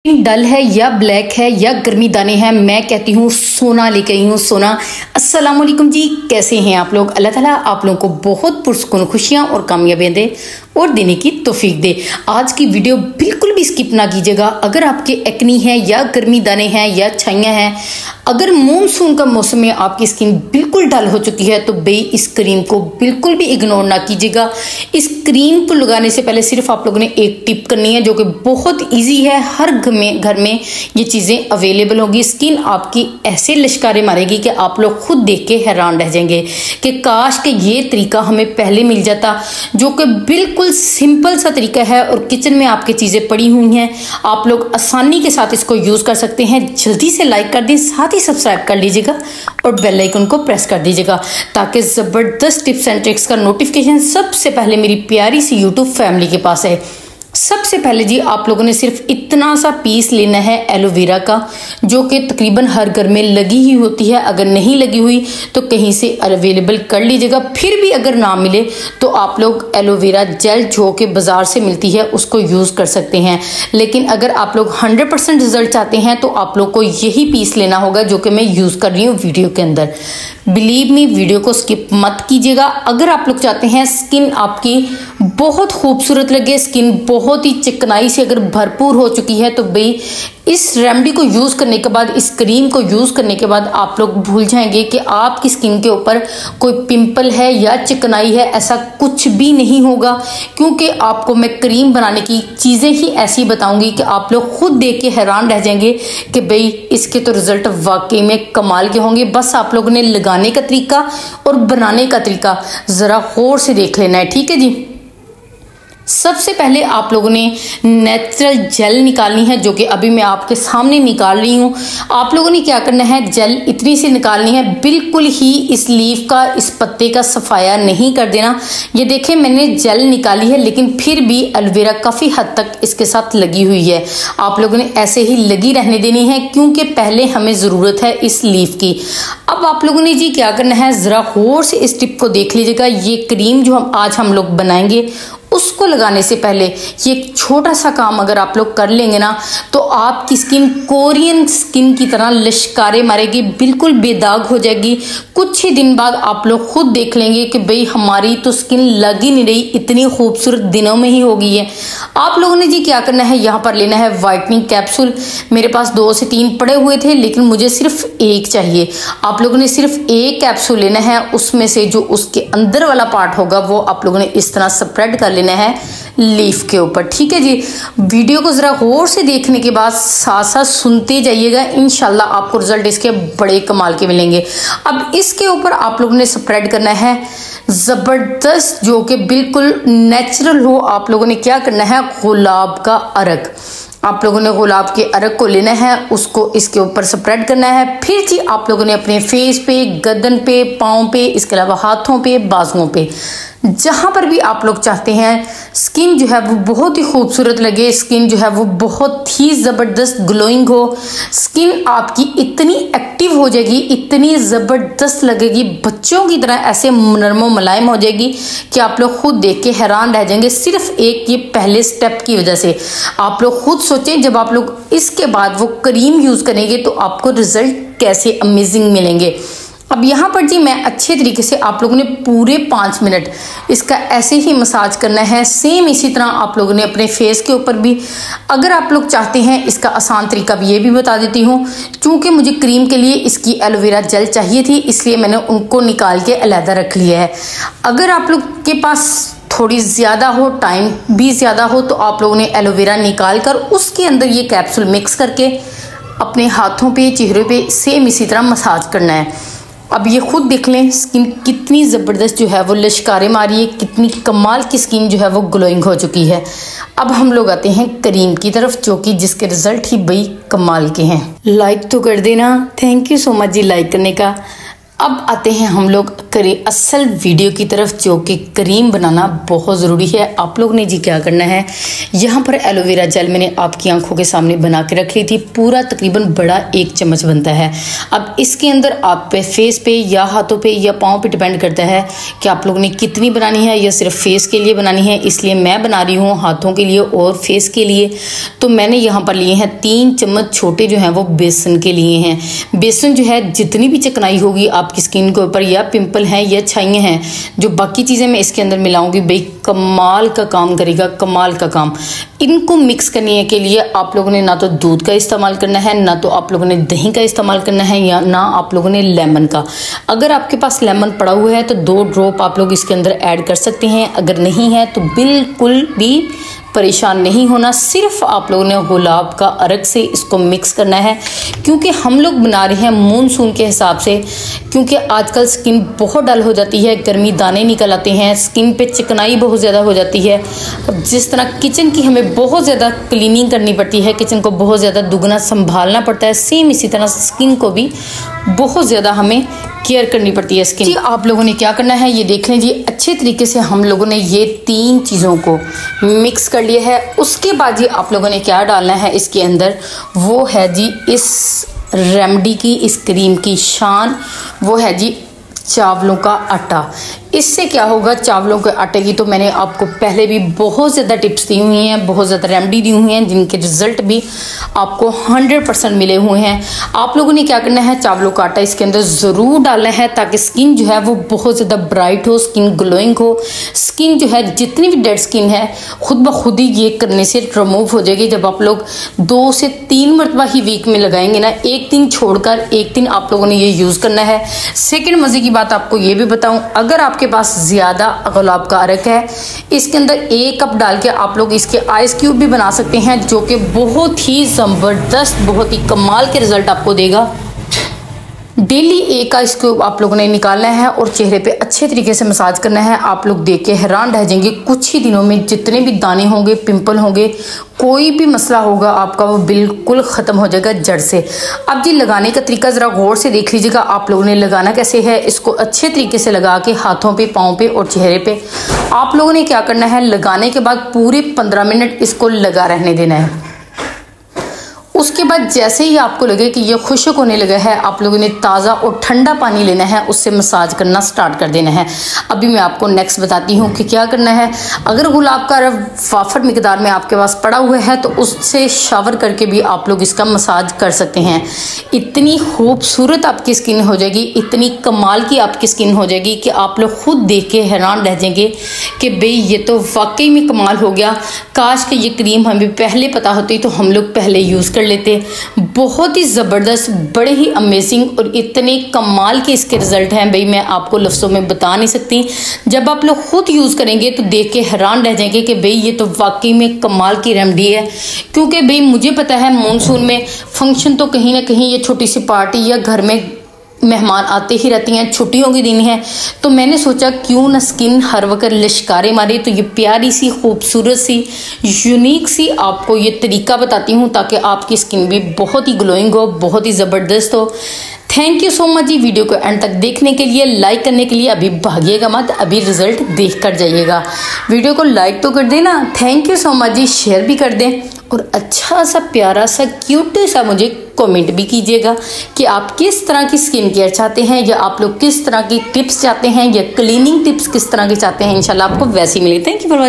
डल है या ब्लैक है या गर्मी दाने हैं, मैं कहती हूँ सोना लेके आई हूँ सोना। अस्सलाम वालेकुम जी, कैसे हैं आप लोग। अल्लाह ताला आप लोगों को बहुत पुरसुकून खुशियाँ और कामयाबियाँ दे और देने की तौफीक दे। आज की वीडियो बिल्कुल भी स्किप ना कीजिएगा। अगर आपके एक्नी है या गर्मी दाने हैं या छाइयाँ हैं, अगर मानसून का मौसम में आपकी स्किन बिल्कुल डल हो चुकी है तो भाई इस क्रीम को बिल्कुल भी इग्नोर ना कीजिएगा। इस क्रीम को लगाने से पहले सिर्फ आप लोगों ने एक टिप करनी है जो कि बहुत इजी है। हर घर में ये चीजें अवेलेबल होगी। स्किन आपकी ऐसे लश्कारे मारेगी कि आप लोग खुद देख के हैरान रह जाएंगे कि काश के ये तरीका हमें पहले मिल जाता, जो कि बिल्कुल सिंपल सा तरीका है और किचन में आपकी चीजें पड़ी हुई हैं। आप लोग आसानी के साथ इसको यूज कर सकते हैं। जल्दी से लाइक कर दें, साथ ही सब्सक्राइब कर लीजिएगा और बेल आइकन को प्रेस कर दीजिएगा ताकि जबरदस्त टिप्स एंड ट्रिक्स का नोटिफिकेशन सबसे पहले मेरी प्यारी सी यूट्यूब फैमिली के पास है। सबसे पहले जी आप लोगों ने सिर्फ इतना सा पीस लेना है एलोवेरा का, जो कि तकरीबन हर घर में लगी ही होती है। अगर नहीं लगी हुई तो कहीं से अवेलेबल कर लीजिएगा। फिर भी अगर ना मिले तो आप लोग एलोवेरा जेल जो कि बाजार से मिलती है उसको यूज कर सकते हैं। लेकिन अगर आप लोग 100% रिजल्ट चाहते हैं तो आप लोग को यही पीस लेना होगा जो कि मैं यूज कर रही हूँ वीडियो के अंदर। बिलीव मी, वीडियो को स्किप मत कीजिएगा। अगर आप लोग चाहते हैं स्किन आपकी बहुत खूबसूरत लगे, स्किन बहुत ही चिकनाई से अगर भरपूर हो चुकी है, तो भाई इस रेमेडी को यूज करने के बाद, इस क्रीम को यूज करने के बाद आप लोग भूल जाएंगे कि आपकी स्किन के ऊपर कोई पिंपल है या चिकनाई है। ऐसा कुछ भी नहीं होगा, क्योंकि आपको मैं क्रीम बनाने की चीजें ही ऐसी बताऊंगी कि आप लोग खुद देख के हैरान रह जाएंगे कि भाई इसके तो रिजल्ट वाकई में कमाल के होंगे। बस आप लोगों ने लगाने का तरीका और बनाने का तरीका जरा गौर से देख लेना है, ठीक है जी। सबसे पहले आप लोगों ने नेचुरल जेल निकालनी है, जो कि अभी मैं आपके सामने निकाल रही हूँ। आप लोगों ने क्या करना है, जेल इतनी सी निकालनी है, बिल्कुल ही इस लीफ का, इस पत्ते का सफाया नहीं कर देना। ये देखें मैंने जेल निकाली है, लेकिन फिर भी एलोवेरा काफी हद तक इसके साथ लगी हुई है। आप लोगों ने ऐसे ही लगी रहने देनी है, क्योंकि पहले हमें जरूरत है इस लीफ की। अब आप लोगों ने जी क्या करना है, जरा गौर से इस टिप को देख लीजिएगा। ये क्रीम जो आज हम लोग बनाएंगे उसको लगाने से पहले ये एक छोटा सा काम अगर आप लोग कर लेंगे ना, तो आपकी स्किन कोरियन स्किन की तरह लश्कारे मारेगी, बिल्कुल बेदाग हो जाएगी। कुछ ही दिन बाद आप लोग खुद देख लेंगे कि भाई हमारी तो स्किन लग ही नहीं रही, इतनी खूबसूरत दिनों में ही हो गई है। आप लोगों ने जी क्या करना है, यहाँ पर लेना है व्हाइटनिंग कैप्सूल। मेरे पास 2 से 3 पड़े हुए थे, लेकिन मुझे सिर्फ एक चाहिए। आप लोगों ने सिर्फ एक कैप्सूल लेना है। उसमें से जो उसके अंदर वाला पार्ट होगा वो आप लोगों ने इस तरह स्प्रेड कर लेना है लीफ के ऊपर, ठीक है जी। वीडियो को जरा गौर से देखने के बाद साथ साथ सुनते जाइएगा, इंशाल्लाह आपको रिजल्ट इसके बड़े कमाल के मिलेंगे। अब इसके ऊपर आप लोगों ने स्प्रेड करना है जबरदस्त, जो कि बिल्कुल नेचुरल हो। आप लोगों ने क्या करना है, गुलाब का अर्क, आप लोगों ने गुलाब के अर्क को लेना है, उसको इसके ऊपर स्प्रेड करना है। फिर जी आप लोगों ने अपने फेस पे, गर्दन पे, पाँव पे, इसके अलावा हाथों पे, बाजुओं पे, जहां पर भी आप लोग चाहते हैं स्किन जो है वो बहुत ही खूबसूरत लगे, स्किन जो है वो बहुत ही जबरदस्त ग्लोइंग हो, स्किन आपकी इतनी एक्टिव हो जाएगी, इतनी जबरदस्त लगेगी, बच्चों की तरह ऐसे नरमो मुलायम हो जाएगी कि आप लोग खुद देख के हैरान रह जाएंगे। सिर्फ एक ये पहले स्टेप की वजह से। आप लोग खुद सोचें, जब आप लोग इसके बाद वो क्रीम यूज करेंगे तो आपको रिजल्ट कैसे अमेजिंग मिलेंगे। अब यहाँ पर जी मैं अच्छे तरीके से, आप लोगों ने पूरे 5 मिनट इसका ऐसे ही मसाज करना है। सेम इसी तरह आप लोगों ने अपने फेस के ऊपर भी। अगर आप लोग चाहते हैं इसका आसान तरीका भी ये भी बता देती हूँ। चूंकि मुझे क्रीम के लिए इसकी एलोवेरा जेल चाहिए थी, इसलिए मैंने उनको निकाल के अलहदा रख लिया है। अगर आप लोग के पास थोड़ी ज़्यादा हो, टाइम भी ज़्यादा हो, तो आप लोगों ने एलोवेरा निकाल कर उसके अंदर ये कैप्सूल मिक्स करके अपने हाथों पे, चेहरे पे सेम इसी तरह मसाज करना है। अब ये खुद देख लें स्किन कितनी ज़बरदस्त जो है वो लश्कारे मारी है, कितनी कमाल की स्किन जो है वो ग्लोइंग हो चुकी है। अब हम लोग आते हैं क्रीम की तरफ, जो कि जिसके रिजल्ट ही बड़ी कमाल के हैं। लाइक तो कर देना, thank you so much ji like करने का। अब आते हैं हम लोग असल वीडियो की तरफ, जो कि क्रीम बनाना बहुत ज़रूरी है। आप लोग ने जी क्या करना है, यहाँ पर एलोवेरा जेल मैंने आपकी आंखों के सामने बना के रख ली थी। पूरा तकरीबन बड़ा 1 चम्मच बनता है। अब इसके अंदर आप पे फेस पे या हाथों पे या पाँव पे डिपेंड करता है कि आप लोग ने कितनी बनानी है या सिर्फ फेस के लिए बनानी है। इसलिए मैं बना रही हूँ हाथों के लिए और फेस के लिए। तो मैंने यहाँ पर लिए हैं 3 चम्मच छोटे जो हैं वो बेसन के लिए हैं। बेसन जो है जितनी भी चिकनाई होगी आपकी स्किन के ऊपर या पिंपल हैं या छाइयाँ हैं, जो बाकी चीज़ें मैं इसके अंदर मिलाऊंगी, भाई कमाल का काम करेगा, कमाल का काम। इनको मिक्स करने के लिए आप लोगों ने ना तो दूध का इस्तेमाल करना है, ना तो आप लोगों ने दही का इस्तेमाल करना है, या ना आप लोगों ने लेमन का। अगर आपके पास लेमन पड़ा हुआ है तो 2 ड्रॉप आप लोग इसके अंदर ऐड कर सकते हैं। अगर नहीं है तो बिल्कुल भी परेशान नहीं होना। सिर्फ आप लोगों ने गुलाब का अर्क से इसको मिक्स करना है, क्योंकि हम लोग बना रहे हैं मूनसून के हिसाब से। क्योंकि आजकल स्किन बहुत डल हो जाती है, गर्मी दाने निकल आते हैं, स्किन पे चिकनाई बहुत ज़्यादा हो जाती है। अब जिस तरह किचन की हमें बहुत ज़्यादा क्लीनिंग करनी पड़ती है, किचन को बहुत ज़्यादा दुगना संभालना पड़ता है, सेम इसी तरह स्किन को भी बहुत ज़्यादा हमें केयर करनी पड़ती है स्किन। जी आप लोगों ने क्या करना है, ये देख लें जी, अच्छे तरीके से हम लोगों ने ये 3 चीज़ों को मिक्स कर लिया है। उसके बाद जी आप लोगों ने क्या डालना है इसके अंदर, वो है जी इस रेमेडी की, इस क्रीम की शान, वो है जी चावलों का आटा। इससे क्या होगा, चावलों के आटे की तो मैंने आपको पहले भी बहुत ज़्यादा टिप्स दी हुई हैं, बहुत ज़्यादा रेमेडी दी हुई हैं, जिनके रिजल्ट भी आपको 100% मिले हुए हैं। आप लोगों ने क्या करना है, चावलों का आटा इसके अंदर ज़रूर डालना है, ताकि स्किन जो है वो बहुत ज़्यादा ब्राइट हो, स्किन ग्लोइंग हो। स्किन जो है जितनी भी डेड स्किन है खुद ब खुद ही ये करने से रिमूव हो जाएगी। जब आप लोग 2 से 3 मरतबा ही वीक में लगाएंगे ना, एक दिन छोड़कर एक दिन आप लोगों ने ये यूज़ करना है। सेकेंड मज़े की बात आपको ये भी बताऊँ, अगर आपके पास ज़्यादा गुलाब का अर्क है, इसके अंदर 1 कप डाल के आप लोग इसके आइस क्यूब भी बना सकते हैं, जो कि बहुत ही ज़बरदस्त, बहुत ही कमाल के रिजल्ट आपको देगा। डेली 1 आइस क्यूब आप लोगों ने निकालना है और चेहरे पे अच्छे तरीके से मसाज करना है। आप लोग देख के हैरान रह जाएंगे, कुछ ही दिनों में जितने भी दाने होंगे, पिंपल होंगे, कोई भी मसला होगा आपका, वो बिल्कुल ख़त्म हो जाएगा जड़ से। अब जी लगाने का तरीका ज़रा गौर से देख लीजिएगा। आप लोगों ने लगाना कैसे है, इसको अच्छे तरीके से लगा के हाथों पे, पाँव पे और चेहरे पे आप लोगों ने क्या करना है, लगाने के बाद पूरे 15 मिनट इसको लगा रहने देना है। उसके बाद जैसे ही आपको लगे कि ये खुश्क होने लगा है, आप लोगों ने ताज़ा और ठंडा पानी लेना है, उससे मसाज करना स्टार्ट कर देना है। अभी मैं आपको नेक्स्ट बताती हूँ कि क्या करना है। अगर गुलाब का वाफर मिकदार में आपके पास पड़ा हुआ है तो उससे शावर करके भी आप लोग इसका मसाज कर सकते हैं। इतनी खूबसूरत आपकी स्किन हो जाएगी, इतनी कमाल की आपकी स्किन हो जाएगी कि आप लोग खुद देख के हैरान रह जाएंगे कि भाई ये तो वाकई में कमाल हो गया। काश कि ये क्रीम हमें पहले पता होती तो हम लोग पहले यूज़ कर लेते। बहुत ही ज़बरदस्त, बड़े ही अमेजिंग और इतने कमाल के इसके रिजल्ट हैं, भाई मैं आपको लफ्ज़ों में बता नहीं सकती। जब आप लोग खुद यूज़ करेंगे तो देख के हैरान रह जाएंगे कि भाई ये तो वाकई में कमाल की रेमेडी है। क्योंकि भाई मुझे पता है मानसून में फंक्शन तो कहीं ना कहीं, ये छोटी सी पार्टी या घर में मेहमान आते ही रहती हैं, छुट्टियों के दिन है, तो मैंने सोचा क्यों ना स्किन हर वक्त लिश्कारे मारे। तो ये प्यारी सी, खूबसूरत सी, यूनिक सी आपको ये तरीका बताती हूँ, ताकि आपकी स्किन भी बहुत ही ग्लोइंग हो, बहुत ही ज़बरदस्त हो। Thank you so much ji video को एंड तक देखने के लिए, लाइक करने के लिए अभी भागिएगा मत, अभी रिजल्ट देख कर जाइएगा। वीडियो को लाइक तो कर देना, thank you so much ji, share भी कर दें और अच्छा सा प्यारा सा क्यूट सा मुझे कमेंट भी कीजिएगा कि आप किस तरह की स्किन केयर चाहते हैं, या आप लोग किस तरह की टिप्स चाहते हैं, या क्लीनिंग टिप्स किस तरह की चाहते हैं। इंशाल्लाह आपको वैसी मिले। Thank you for watching.